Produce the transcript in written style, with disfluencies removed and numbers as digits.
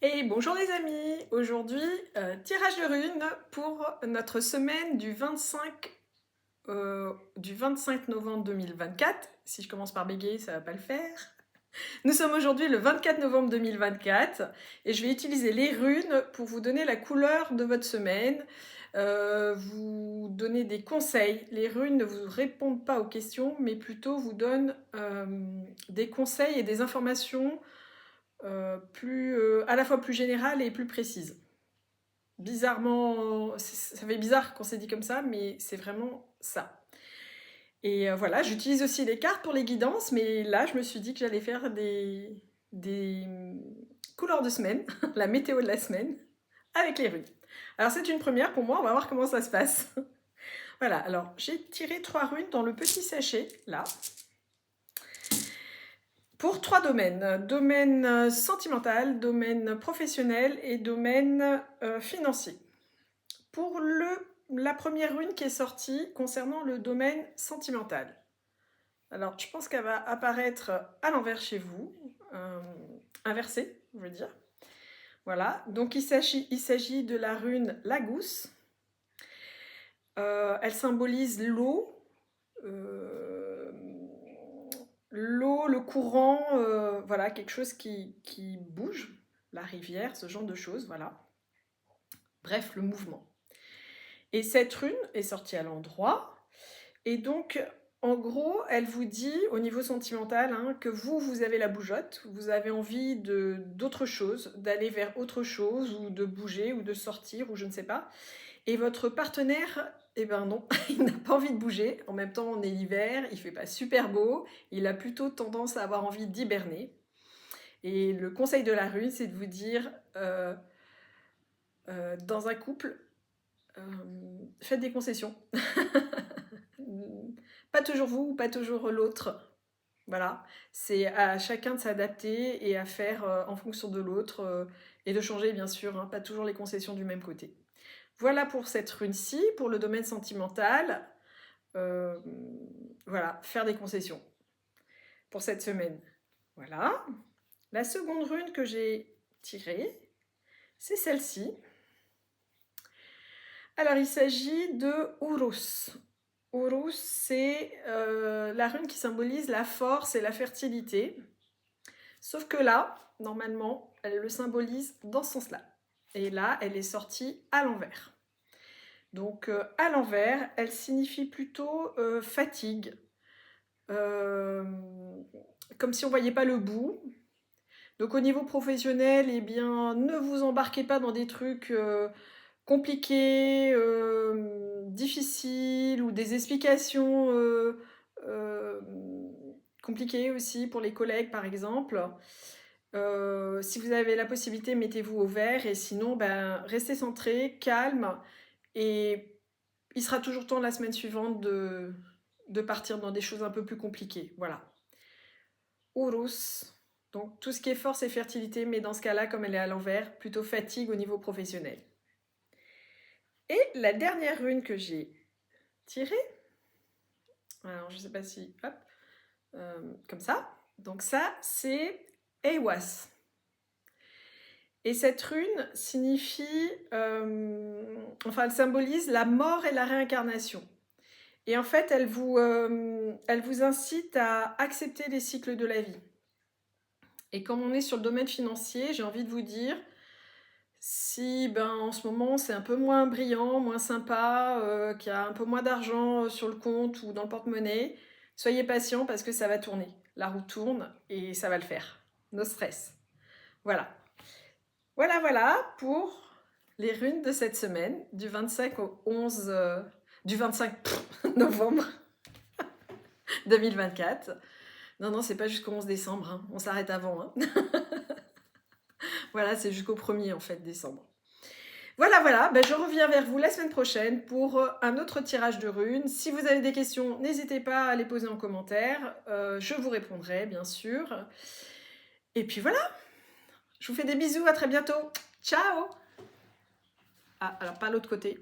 Et bonjour les amis, aujourd'hui tirage de runes pour notre semaine du 25 novembre 2024. Si je commence par bégayer, ça va pas le faire. Nous sommes aujourd'hui le 24 novembre 2024 et je vais utiliser les runes pour vous donner la couleur de votre semaine, vous donner des conseils. Les runes ne vous répondent pas aux questions, mais plutôt vous donnent des conseils et des informations à la fois plus générale et plus précise. Bizarrement, ça fait bizarre quand c'est dit comme ça, mais c'est vraiment ça. Et voilà, j'utilise aussi les cartes pour les guidances, mais là, je me suis dit que j'allais faire des couleurs de semaine, la météo de la semaine, avec les runes. Alors c'est une première pour moi, on va voir comment ça se passe. Voilà, alors j'ai tiré 3 runes dans le petit sachet, là. Pour 3 domaines, domaine sentimental, domaine professionnel et domaine financier. Pour la première rune qui est sortie concernant le domaine sentimental. Alors, je pense qu'elle va apparaître à l'envers chez vous, inversée, je veux dire. Voilà, donc il s'agit de la rune la gousse. Elle symbolise l'eau, le courant, voilà, quelque chose qui bouge, la rivière, ce genre de choses, voilà. Bref, le mouvement. Et cette rune est sortie à l'endroit, et donc, en gros, elle vous dit, au niveau sentimental, hein, que vous avez la bougeotte, vous avez envie d'autre chose, d'aller vers autre chose, ou de bouger, ou de sortir, ou je ne sais pas. Et votre partenaire, eh ben non, il n'a pas envie de bouger. En même temps, on est l'hiver, il fait pas super beau, il a plutôt tendance à avoir envie d'hiberner. Et le conseil de la rune, c'est de vous dire, dans un couple, faites des concessions. Pas toujours vous, pas toujours l'autre. Voilà, c'est à chacun de s'adapter et à faire en fonction de l'autre et de changer bien sûr, hein, pas toujours les concessions du même côté. Voilà pour cette rune-ci, pour le domaine sentimental. Euh, voilà, faire des concessions pour cette semaine. Voilà. La seconde rune que j'ai tirée, c'est celle-ci. Alors, il s'agit de Urus. Urus, c'est la rune qui symbolise la force et la fertilité. Sauf que là, normalement, elle le symbolise dans ce sens-là. Et là, elle est sortie à l'envers. Donc, à l'envers, elle signifie plutôt fatigue. Comme si on ne voyait pas le bout. Donc, au niveau professionnel, eh bien, ne vous embarquez pas dans des trucs compliqués, difficiles ou des explications euh, compliquées aussi pour les collègues, par exemple. Si vous avez la possibilité, mettez-vous au vert et sinon, ben, restez centré, calme et il sera toujours temps la semaine suivante de partir dans des choses un peu plus compliquées. Voilà. Urus, donc tout ce qui est force et fertilité, mais dans ce cas-là, comme elle est à l'envers, plutôt fatigue au niveau professionnel. Et la dernière rune que j'ai tirée, alors je ne sais pas si, hop, comme ça. Donc ça, c'est Ewas. Et cette rune signifie, enfin elle symbolise la mort et la réincarnation. Et en fait, elle vous incite à accepter les cycles de la vie. Et comme on est sur le domaine financier, j'ai envie de vous dire, si ben, en ce moment c'est un peu moins brillant, moins sympa, qu'il y a un peu moins d'argent sur le compte ou dans le porte-monnaie, soyez patient parce que ça va tourner. La roue tourne et ça va le faire. No stress. Voilà. Voilà pour les runes de cette semaine, du 25 au 11... du 25 novembre 2024. Non, c'est pas jusqu'au 11 décembre, hein. On s'arrête avant. Hein. Voilà, c'est jusqu'au 1er en fait décembre. Voilà, ben, je reviens vers vous la semaine prochaine pour un autre tirage de runes. Si vous avez des questions, n'hésitez pas à les poser en commentaire. Je vous répondrai, bien sûr. Et puis voilà, je vous fais des bisous, à très bientôt. Ciao! Ah, alors pas l'autre côté.